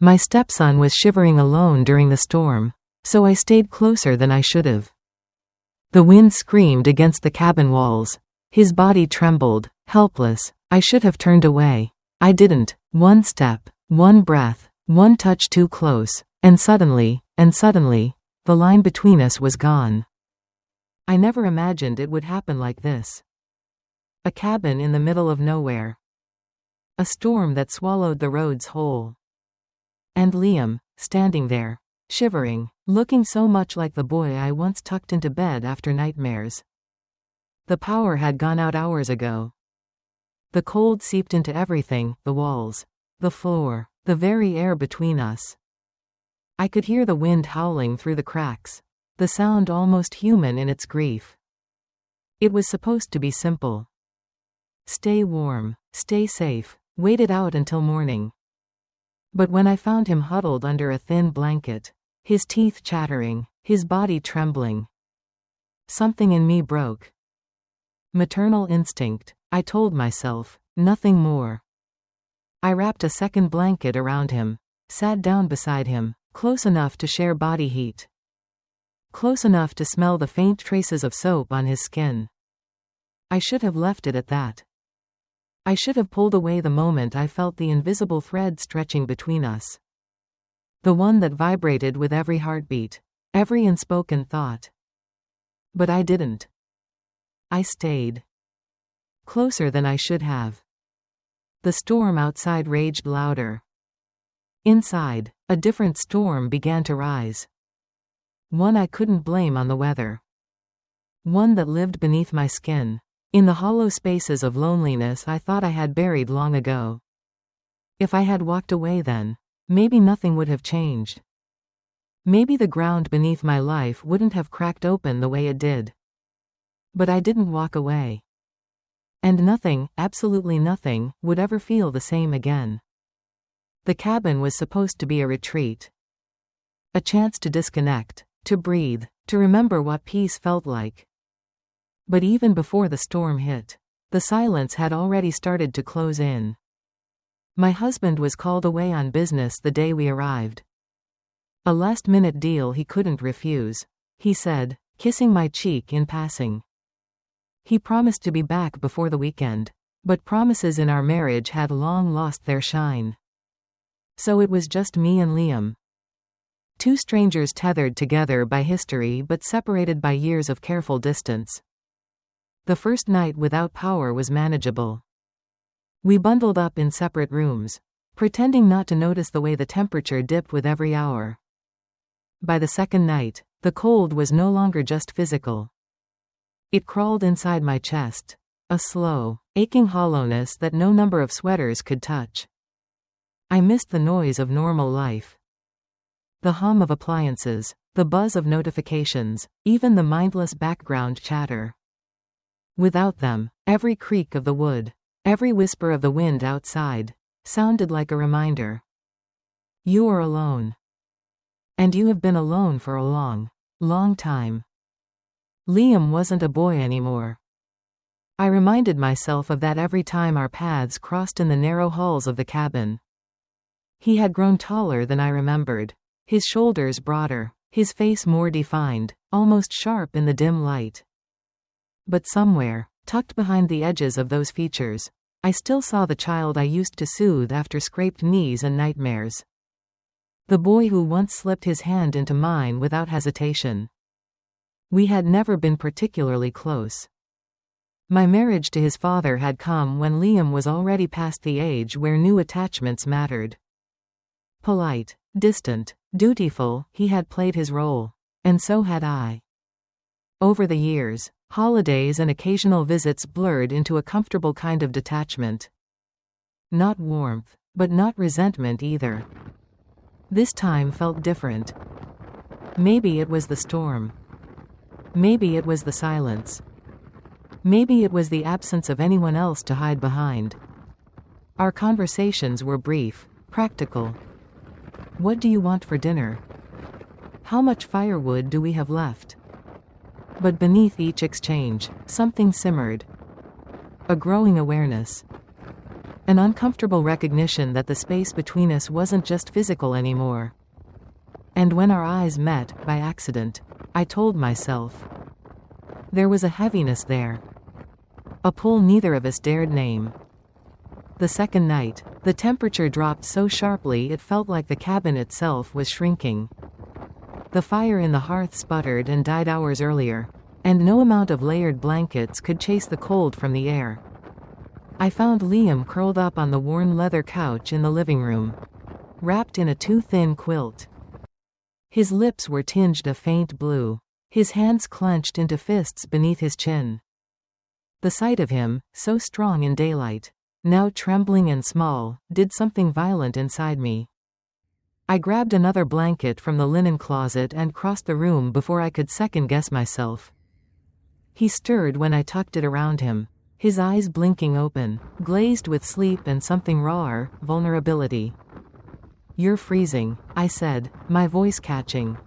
My stepson was shivering alone during the storm, so I stayed closer than I should have. The wind screamed against the cabin walls. His body trembled, helpless. I should have turned away. I didn't. One step, one breath, one touch too close, and suddenly, the line between us was gone. I never imagined it would happen like this. A cabin in the middle of nowhere. A storm that swallowed the roads whole. And Liam, standing there, shivering, looking so much like the boy I once tucked into bed after nightmares. The power had gone out hours ago. The cold seeped into everything, the walls, the floor, the very air between us. I could hear the wind howling through the cracks, the sound almost human in its grief. It was supposed to be simple. Stay warm, stay safe, wait it out until morning. But when I found him huddled under a thin blanket, his teeth chattering, his body trembling, something in me broke. Maternal instinct, I told myself, nothing more. I wrapped a second blanket around him, sat down beside him, close enough to share body heat. Close enough to smell the faint traces of soap on his skin. I should have left it at that. I should have pulled away the moment I felt the invisible thread stretching between us. The one that vibrated with every heartbeat, every unspoken thought. But I didn't. I stayed. Closer than I should have. The storm outside raged louder. Inside, a different storm began to rise. One I couldn't blame on the weather. One that lived beneath my skin, in the hollow spaces of loneliness I thought I had buried long ago. If I had walked away then, maybe nothing would have changed. Maybe the ground beneath my life wouldn't have cracked open the way it did. But I didn't walk away. And nothing, absolutely nothing, would ever feel the same again. The cabin was supposed to be a retreat. A chance to disconnect, to breathe, to remember what peace felt like. But even before the storm hit, the silence had already started to close in. My husband was called away on business the day we arrived. A last-minute deal he couldn't refuse, he said, kissing my cheek in passing. He promised to be back before the weekend, but promises in our marriage had long lost their shine. So it was just me and Liam. Two strangers tethered together by history but separated by years of careful distance. The first night without power was manageable. We bundled up in separate rooms, pretending not to notice the way the temperature dipped with every hour. By the second night, the cold was no longer just physical. It crawled inside my chest, a slow, aching hollowness that no number of sweaters could touch. I missed the noise of normal life. The hum of appliances, the buzz of notifications, even the mindless background chatter. Without them, every creak of the wood, every whisper of the wind outside, sounded like a reminder. You are alone. And you have been alone for a long, long time. Liam wasn't a boy anymore. I reminded myself of that every time our paths crossed in the narrow halls of the cabin. He had grown taller than I remembered, his shoulders broader, his face more defined, almost sharp in the dim light. But somewhere, tucked behind the edges of those features, I still saw the child I used to soothe after scraped knees and nightmares. The boy who once slipped his hand into mine without hesitation. We had never been particularly close. My marriage to his father had come when Liam was already past the age where new attachments mattered. Polite, distant, dutiful, he had played his role, and so had I. Over the years, holidays and occasional visits blurred into a comfortable kind of detachment. Not warmth, but not resentment either. This time felt different. Maybe it was the storm. Maybe it was the silence. Maybe it was the absence of anyone else to hide behind. Our conversations were brief, practical. What do you want for dinner? How much firewood do we have left? But beneath each exchange, something simmered. A growing awareness. An uncomfortable recognition that the space between us wasn't just physical anymore. And when our eyes met, by accident, I told myself. There was a heaviness there. A pull neither of us dared name. The second night, the temperature dropped so sharply it felt like the cabin itself was shrinking. The fire in the hearth sputtered and died hours earlier, and no amount of layered blankets could chase the cold from the air. I found Liam curled up on the worn leather couch in the living room, wrapped in a too thin quilt. His lips were tinged a faint blue, his hands clenched into fists beneath his chin. The sight of him, so strong in daylight, now trembling and small, did something violent inside me. I grabbed another blanket from the linen closet and crossed the room before I could second-guess myself. He stirred when I tucked it around him, his eyes blinking open, glazed with sleep and something rawer, vulnerability. "You're freezing," I said, my voice catching.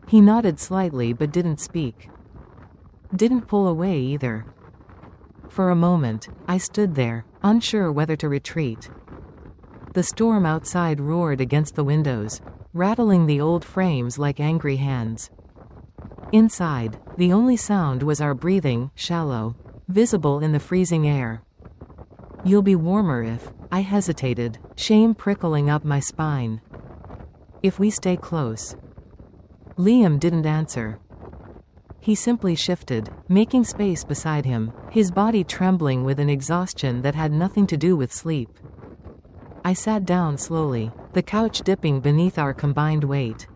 He nodded slightly but didn't speak. Didn't pull away either. For a moment, I stood there, unsure whether to retreat. The storm outside roared against the windows, rattling the old frames like angry hands. Inside, the only sound was our breathing, shallow, visible in the freezing air. "You'll be warmer if," I hesitated, shame prickling up my spine. "If we stay close." Liam didn't answer. He simply shifted, making space beside him, his body trembling with an exhaustion that had nothing to do with sleep. I sat down slowly, the couch dipping beneath our combined weight.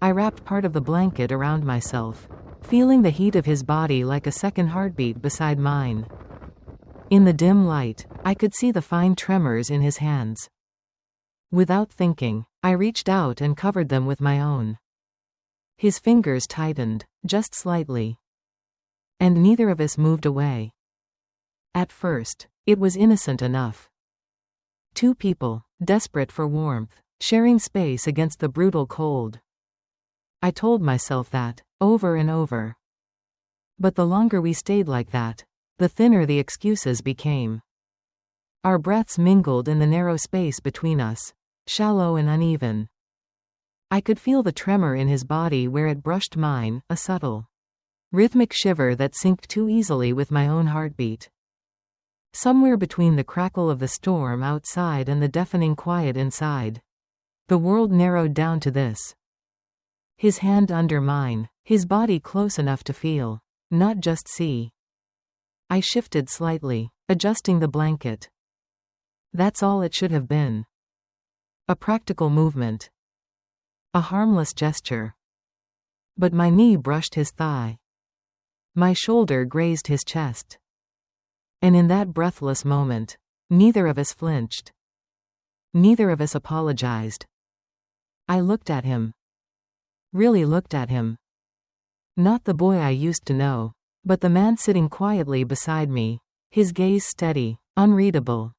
I wrapped part of the blanket around myself, feeling the heat of his body like a second heartbeat beside mine. In the dim light, I could see the fine tremors in his hands. Without thinking, I reached out and covered them with my own. His fingers tightened, just slightly. And neither of us moved away. At first, it was innocent enough. Two people, desperate for warmth, sharing space against the brutal cold. I told myself that, over and over. But the longer we stayed like that, the thinner the excuses became. Our breaths mingled in the narrow space between us, shallow and uneven. I could feel the tremor in his body where it brushed mine, a subtle, rhythmic shiver that synced too easily with my own heartbeat. Somewhere between the crackle of the storm outside and the deafening quiet inside, the world narrowed down to this. His hand under mine, his body close enough to feel, not just see. I shifted slightly, adjusting the blanket. That's all it should have been. A practical movement. A harmless gesture. But my knee brushed his thigh. My shoulder grazed his chest. And in that breathless moment, neither of us flinched. Neither of us apologized. I looked at him. Really looked at him. Not the boy I used to know, but the man sitting quietly beside me, his gaze steady, unreadable.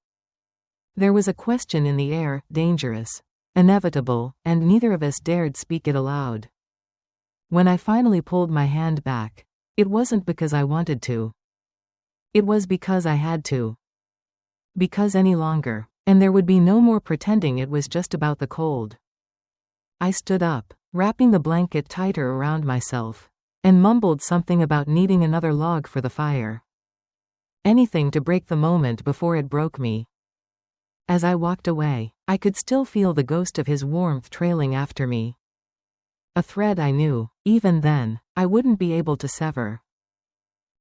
There was a question in the air, dangerous, inevitable, and neither of us dared speak it aloud. When I finally pulled my hand back, it wasn't because I wanted to. It was because I had to. Because any longer, and there would be no more pretending it was just about the cold. I stood up, wrapping the blanket tighter around myself, and mumbled something about needing another log for the fire. Anything to break the moment before it broke me. As I walked away, I could still feel the ghost of his warmth trailing after me. A thread I knew, even then, I wouldn't be able to sever.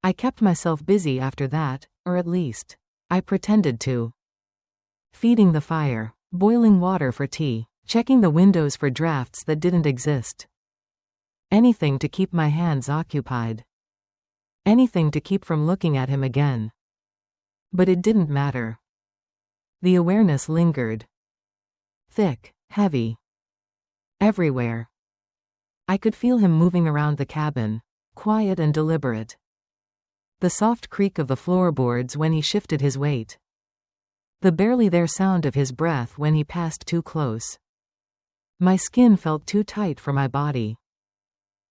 I kept myself busy after that, or at least, I pretended to. Feeding the fire, boiling water for tea, checking the windows for drafts that didn't exist. Anything to keep my hands occupied. Anything to keep from looking at him again. But it didn't matter. The awareness lingered. Thick, heavy. Everywhere. I could feel him moving around the cabin, quiet and deliberate. The soft creak of the floorboards when he shifted his weight. The barely there sound of his breath when he passed too close. My skin felt too tight for my body.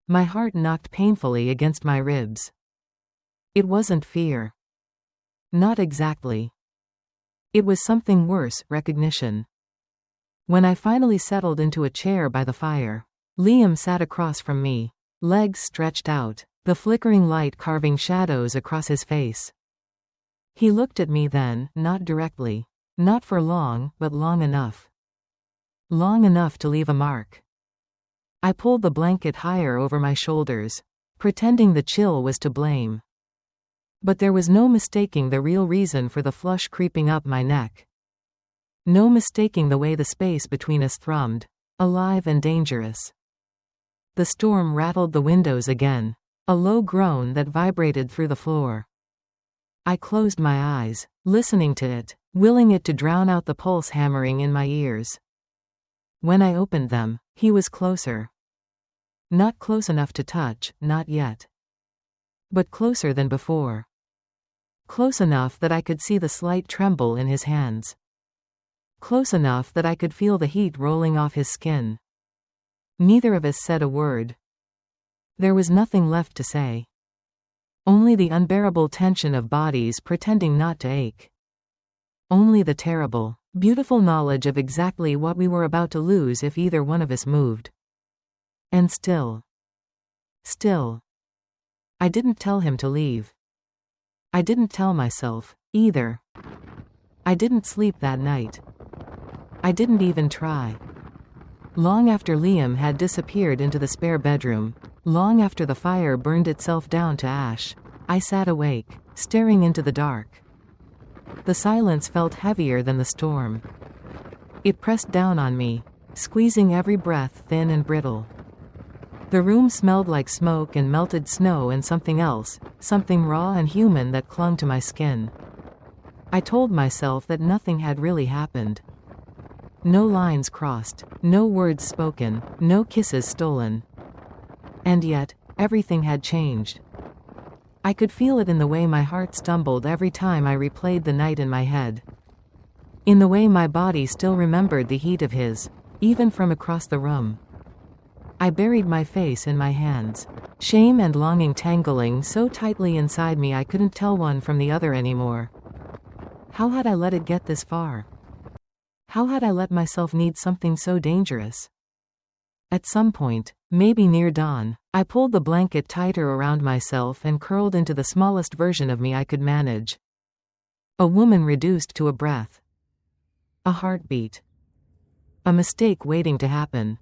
My heart knocked painfully against my ribs. It wasn't fear. Not exactly. It was something worse, recognition. When I finally settled into a chair by the fire, Liam sat across from me, legs stretched out, the flickering light carving shadows across his face. He looked at me then, not directly. Not for long, but long enough. Long enough to leave a mark. I pulled the blanket higher over my shoulders, pretending the chill was to blame. But there was no mistaking the real reason for the flush creeping up my neck. No mistaking the way the space between us thrummed, alive and dangerous. The storm rattled the windows again, a low groan that vibrated through the floor. I closed my eyes, listening to it, willing it to drown out the pulse hammering in my ears. When I opened them, he was closer. Not close enough to touch, not yet. But closer than before. Close enough that I could see the slight tremble in his hands. Close enough that I could feel the heat rolling off his skin. Neither of us said a word. There was nothing left to say. Only the unbearable tension of bodies pretending not to ache. Only the terrible, beautiful knowledge of exactly what we were about to lose if either one of us moved. And still, I didn't tell him to leave. I didn't tell myself, either. I didn't sleep that night. I didn't even try. Long after Liam had disappeared into the spare bedroom, long after the fire burned itself down to ash, I sat awake, staring into the dark. The silence felt heavier than the storm. It pressed down on me, squeezing every breath thin and brittle. The room smelled like smoke and melted snow and something else, something raw and human that clung to my skin. I told myself that nothing had really happened. No lines crossed, no words spoken, no kisses stolen. And yet, everything had changed. I could feel it in the way my heart stumbled every time I replayed the night in my head. In the way my body still remembered the heat of his, even from across the room. I buried my face in my hands, shame and longing tangling so tightly inside me I couldn't tell one from the other anymore. How had I let it get this far? How had I let myself need something so dangerous? At some point, maybe near dawn, I pulled the blanket tighter around myself and curled into the smallest version of me I could manage. A woman reduced to a breath. A heartbeat. A mistake waiting to happen.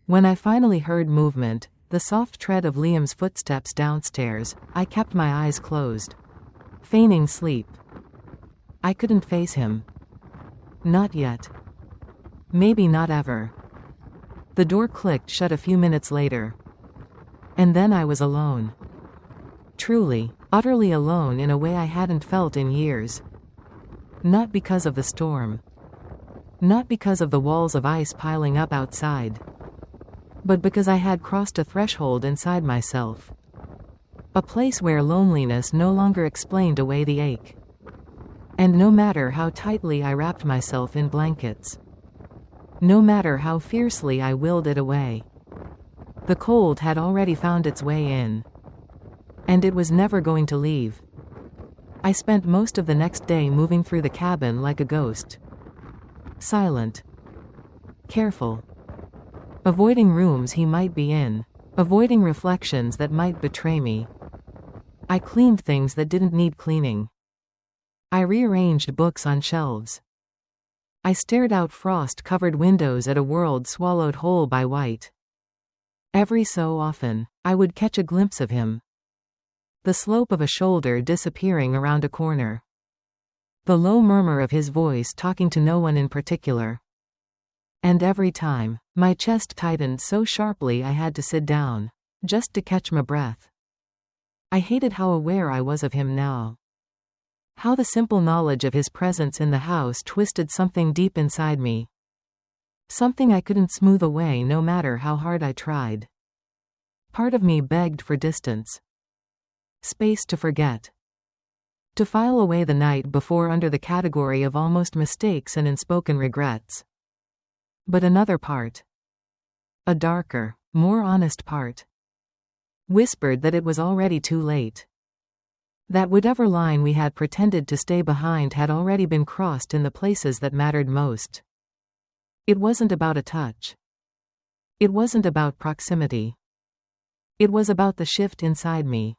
When I finally heard movement, the soft tread of Liam's footsteps downstairs, I kept my eyes closed, feigning sleep. I couldn't face him. Not yet. Maybe not ever. The door clicked shut a few minutes later. And then I was alone. Truly, utterly alone in a way I hadn't felt in years. Not because of the storm. Not because of the walls of ice piling up outside. But because I had crossed a threshold inside myself. A place where loneliness no longer explained away the ache. And no matter how tightly I wrapped myself in blankets, no matter how fiercely I willed it away, the cold had already found its way in. And it was never going to leave. I spent most of the next day moving through the cabin like a ghost. Silent. Careful. Avoiding rooms he might be in. Avoiding reflections that might betray me. I cleaned things that didn't need cleaning. I rearranged books on shelves. I stared out frost-covered windows at a world swallowed whole by white. Every so often, I would catch a glimpse of him. The slope of a shoulder disappearing around a corner. The low murmur of his voice talking to no one in particular. And every time, my chest tightened so sharply I had to sit down, just to catch my breath. I hated how aware I was of him now. How the simple knowledge of his presence in the house twisted something deep inside me. Something I couldn't smooth away no matter how hard I tried. Part of me begged for distance. Space to forget. To file away the night before under the category of almost mistakes and unspoken regrets. But another part, a darker, more honest part, whispered that it was already too late. That whatever line we had pretended to stay behind had already been crossed in the places that mattered most. It wasn't about a touch. It wasn't about proximity. It was about the shift inside me.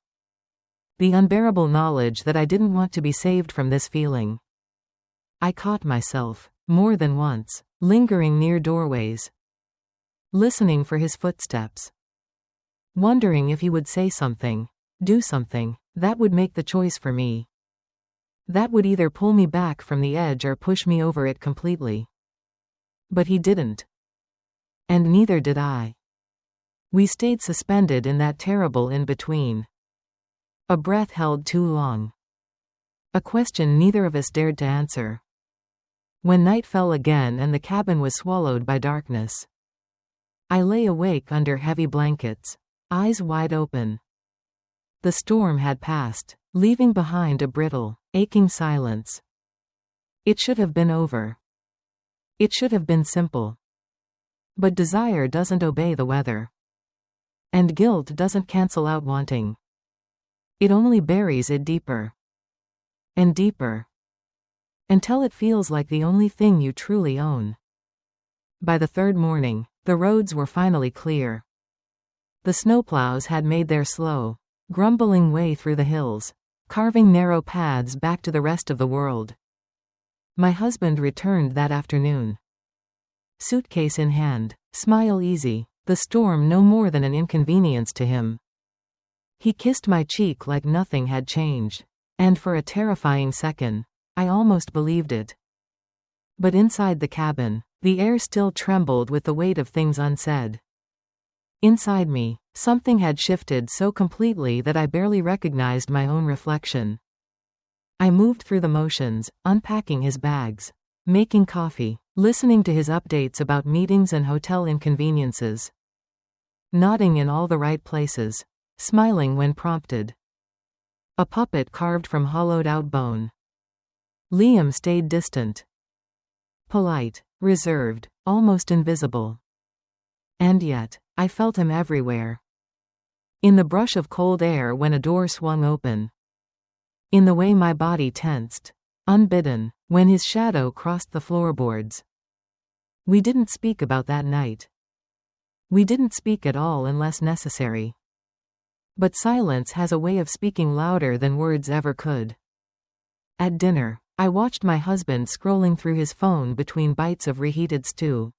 The unbearable knowledge that I didn't want to be saved from this feeling. I caught myself, more than once, lingering near doorways, listening for his footsteps, wondering if he would say something, do something, that would make the choice for me. That would either pull me back from the edge or push me over it completely. But he didn't. And neither did I. We stayed suspended in that terrible in-between. A breath held too long. A question neither of us dared to answer. When night fell again and the cabin was swallowed by darkness, I lay awake under heavy blankets, eyes wide open. The storm had passed, leaving behind a brittle, aching silence. It should have been over. It should have been simple. But desire doesn't obey the weather. And guilt doesn't cancel out wanting. It only buries it deeper. And deeper. Until it feels like the only thing you truly own. By the third morning, the roads were finally clear. The snowplows had made their slow, grumbling way through the hills, carving narrow paths back to the rest of the world. My husband returned that afternoon. Suitcase in hand, smile easy, the storm no more than an inconvenience to him. He kissed my cheek like nothing had changed, and for a terrifying second, I almost believed it. But inside the cabin, the air still trembled with the weight of things unsaid. Inside me, something had shifted so completely that I barely recognized my own reflection. I moved through the motions, unpacking his bags, making coffee, listening to his updates about meetings and hotel inconveniences, nodding in all the right places, smiling when prompted. A puppet carved from hollowed-out bone. Liam stayed distant. Polite, reserved, almost invisible. And yet, I felt him everywhere. In the brush of cold air when a door swung open. In the way my body tensed, unbidden, when his shadow crossed the floorboards. We didn't speak about that night. We didn't speak at all unless necessary. But silence has a way of speaking louder than words ever could. At dinner, I watched my husband scrolling through his phone between bites of reheated stew.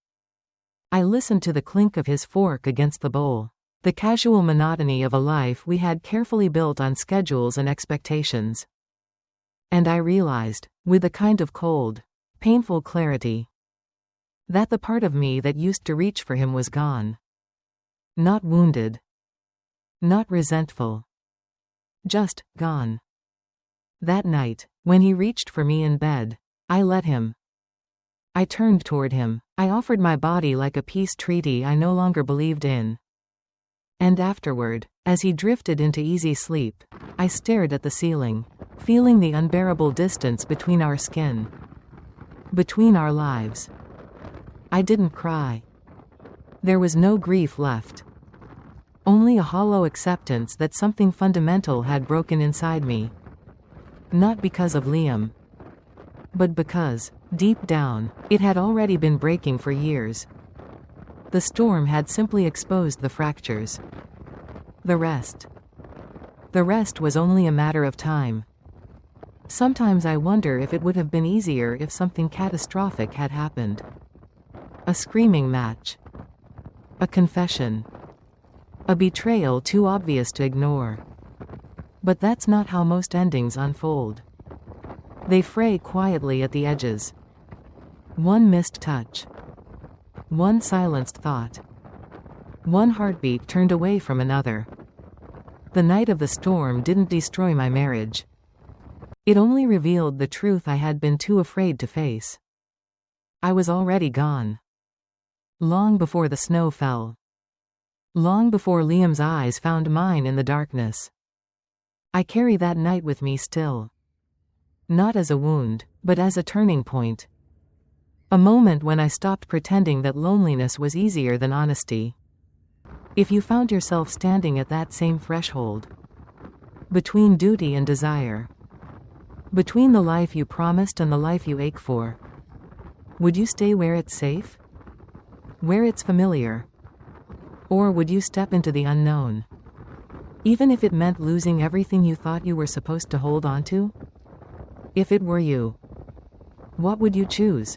I listened to the clink of his fork against the bowl, the casual monotony of a life we had carefully built on schedules and expectations. And I realized, with a kind of cold, painful clarity, that the part of me that used to reach for him was gone. Not wounded. Not resentful. Just gone. That night, when he reached for me in bed, I let him. I turned toward him. I offered my body like a peace treaty I no longer believed in. And afterward, as he drifted into easy sleep, I stared at the ceiling, feeling the unbearable distance between our skin. Between our lives. I didn't cry. There was no grief left. Only a hollow acceptance that something fundamental had broken inside me. Not because of Liam. But because, deep down, it had already been breaking for years. The storm had simply exposed the fractures. The rest was only a matter of time. Sometimes I wonder if it would have been easier if something catastrophic had happened. A screaming match. A confession. A betrayal too obvious to ignore. But that's not how most endings unfold. They fray quietly at the edges. One missed touch. One silenced thought. One heartbeat turned away from another. The night of the storm didn't destroy my marriage. It only revealed the truth I had been too afraid to face. I was already gone. Long before the snow fell. Long before Liam's eyes found mine in the darkness. I carry that night with me still. Not as a wound, but as a turning point. A moment when I stopped pretending that loneliness was easier than honesty. If you found yourself standing at that same threshold, Between duty and desire. Between the life you promised and the life you ache for. Would you stay where it's safe? Where it's familiar? Or would you step into the unknown? Even if it meant losing everything you thought you were supposed to hold on to? If it were you, what would you choose?